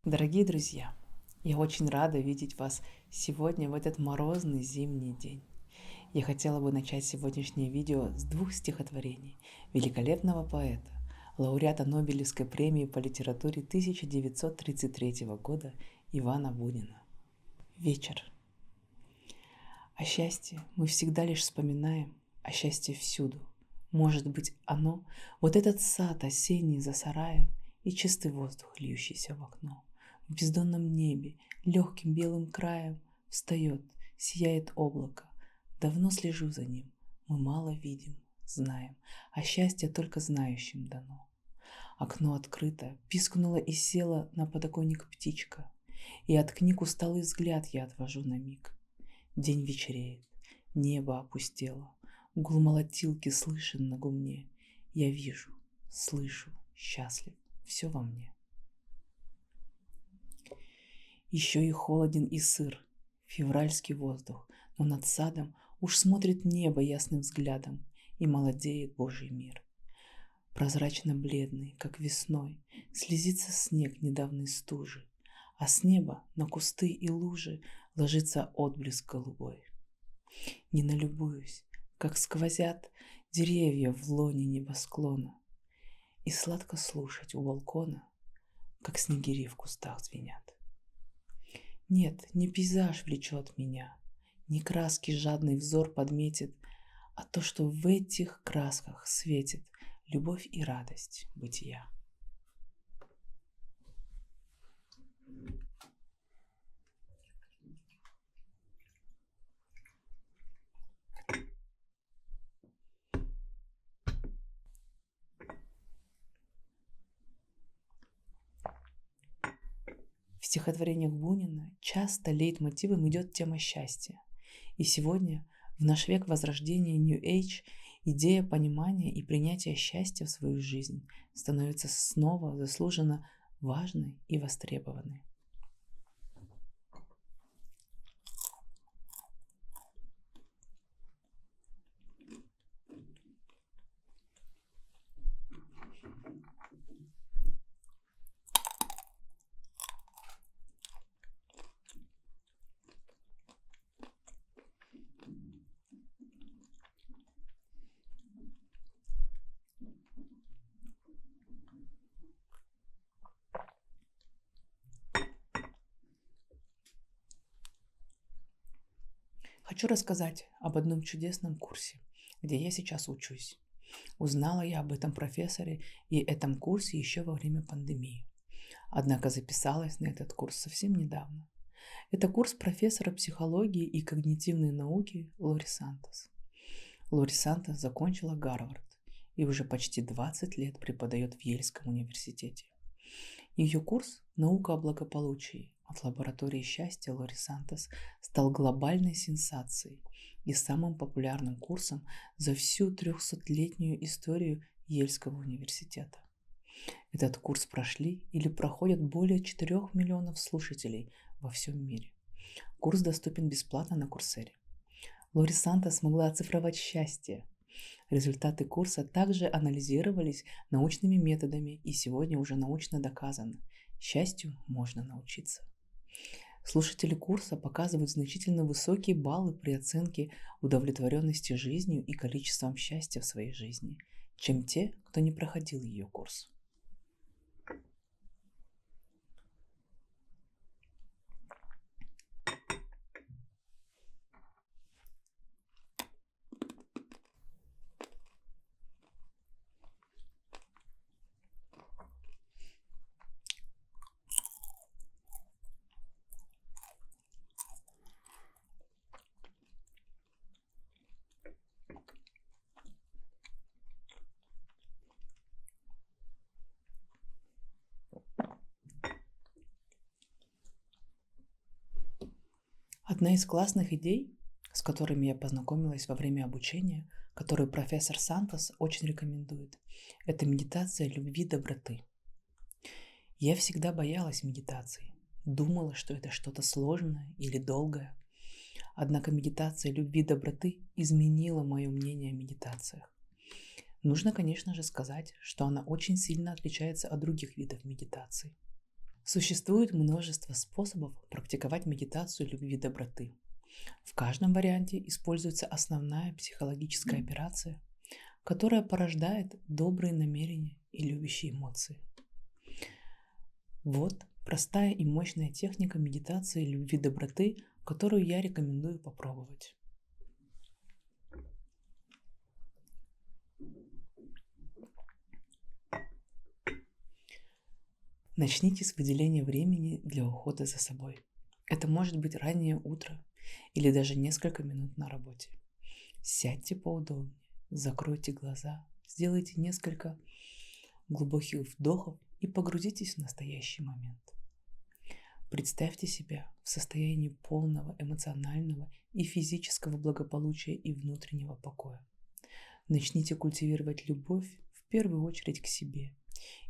Дорогие друзья, я очень рада видеть вас сегодня в этот морозный зимний день. Я хотела бы начать сегодняшнее видео с двух стихотворений великолепного поэта, лауреата Нобелевской премии по литературе 1933 года Ивана Бунина. Вечер. О счастье мы всегда лишь вспоминаем, о счастье всюду. Может быть, оно, вот этот сад осенний за сараем и чистый воздух, льющийся в окно. В бездонном небе легким белым краем встает, сияет облако. Давно слежу за ним, мы мало видим, знаем, а счастье только знающим дано. Окно открыто, пискнула и села на подоконник птичка, и от книг усталый взгляд я отвожу на миг. День вечереет, небо опустело, гул молотилки слышен на гумне. Я вижу, слышу, счастлив, все во мне. Еще и холоден и сыр, февральский воздух, но над садом уж смотрит небо ясным взглядом, и молодеет Божий мир. Прозрачно-бледный, как весной, слезится снег недавней стужи, а с неба на кусты и лужи ложится отблеск голубой. Не налюбуюсь, как сквозят деревья в лоне небосклона, и сладко слушать у балкона, как снегири в кустах звенят. Нет, не пейзаж влечет меня, не краски жадный взор подметит, а то, что в этих красках светит любовь и радость бытия. В стихотворениях Бунина часто лейтмотивом идет тема счастья. И сегодня, в наш век возрождения New Age, идея понимания и принятия счастья в свою жизнь становится снова заслуженно важной и востребованной. Хочу рассказать об одном чудесном курсе, где я сейчас учусь. Узнала я об этом профессоре и этом курсе еще во время пандемии. Однако записалась на этот курс совсем недавно. Это курс профессора психологии и когнитивной науки Лори Сантос. Лори Сантос закончила Гарвард и уже почти 20 лет преподает в Ельском университете. Ее курс «Наука о благополучии» от лаборатории счастья Лори Сантос стал глобальной сенсацией и самым популярным курсом за всю 300-летнюю историю Ельского университета. Этот курс прошли или проходят более 4 миллионов слушателей во всем мире. Курс доступен бесплатно на Курсере. Лори Сантос смогла оцифровать счастье. Результаты курса также анализировались научными методами и сегодня уже научно доказано. Счастью можно научиться. Слушатели курса показывают значительно высокие баллы при оценке удовлетворенности жизнью и количеством счастья в своей жизни, чем те, кто не проходил ее курс. Одна из классных идей, с которыми я познакомилась во время обучения, которую профессор Сантос очень рекомендует, это медитация любви доброты. Я всегда боялась медитации, думала, что это что-то сложное или долгое. Однако медитация любви доброты изменила мое мнение о медитациях. Нужно, конечно же, сказать, что она очень сильно отличается от других видов медитации. Существует множество способов практиковать медитацию любви и доброты. В каждом варианте используется основная психологическая операция, которая порождает добрые намерения и любящие эмоции. Вот простая и мощная техника медитации любви и доброты, которую я рекомендую попробовать. Начните с выделения времени для ухода за собой. Это может быть раннее утро или даже несколько минут на работе. Сядьте поудобнее, закройте глаза, сделайте несколько глубоких вдохов и погрузитесь в настоящий момент. Представьте себя в состоянии полного эмоционального и физического благополучия и внутреннего покоя. Начните культивировать любовь в первую очередь к себе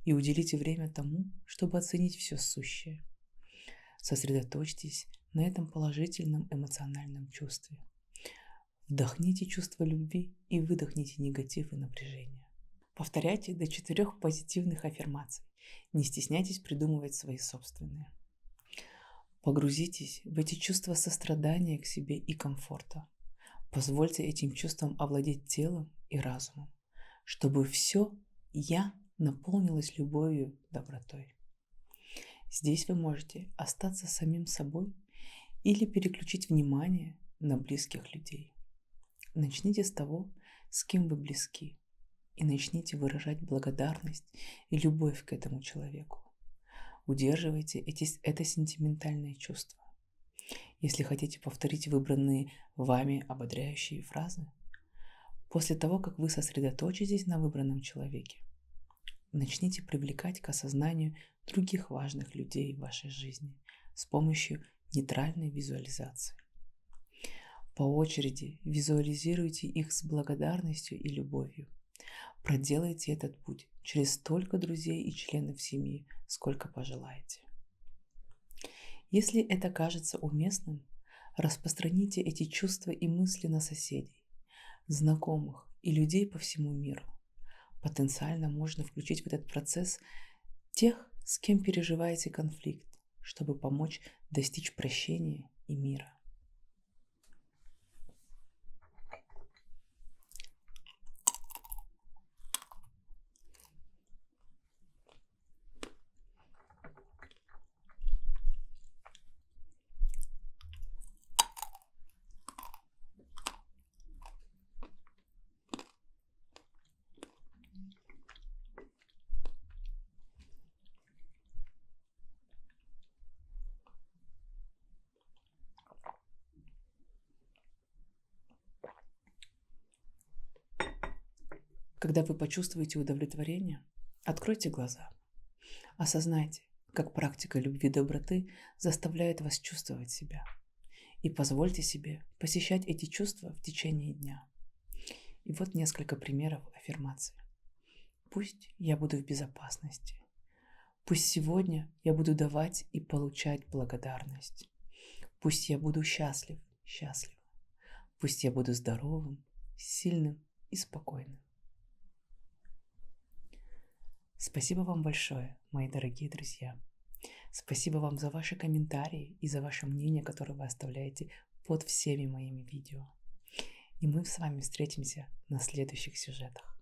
и уделите время тому, чтобы оценить все сущее. Сосредоточьтесь на этом положительном эмоциональном чувстве. Вдохните чувство любви и выдохните негатив и напряжение. Повторяйте до 4 позитивных аффирмаций. Не стесняйтесь придумывать свои собственные. Погрузитесь в эти чувства сострадания к себе и комфорта. Позвольте этим чувствам овладеть телом и разумом, чтобы все «я» наполнилось любовью, добротой. Здесь вы можете остаться самим собой или переключить внимание на близких людей. Начните с того, с кем вы близки, и начните выражать благодарность и любовь к этому человеку. Удерживайте это сентиментальное чувство. Если хотите повторить выбранные вами ободряющие фразы, после того, как вы сосредоточитесь на выбранном человеке, начните привлекать к осознанию других важных людей в вашей жизни с помощью нейтральной визуализации. По очереди визуализируйте их с благодарностью и любовью. Проделайте этот путь через столько друзей и членов семьи, сколько пожелаете. Если это кажется уместным, распространите эти чувства и мысли на соседей, знакомых и людей по всему миру. Потенциально можно включить в этот процесс тех, с кем переживаете конфликт, чтобы помочь достичь прощения и мира. Когда вы почувствуете удовлетворение, откройте глаза. Осознайте, как практика любви и доброты заставляет вас чувствовать себя. И позвольте себе посещать эти чувства в течение дня. И вот несколько примеров аффирмаций. Пусть я буду в безопасности. Пусть сегодня я буду давать и получать благодарность. Пусть я буду счастлив, счастлива. Пусть я буду здоровым, сильным и спокойным. Спасибо вам большое, мои дорогие друзья. Спасибо вам за ваши комментарии и за ваше мнение, которое вы оставляете под всеми моими видео. И мы с вами встретимся на следующих сюжетах.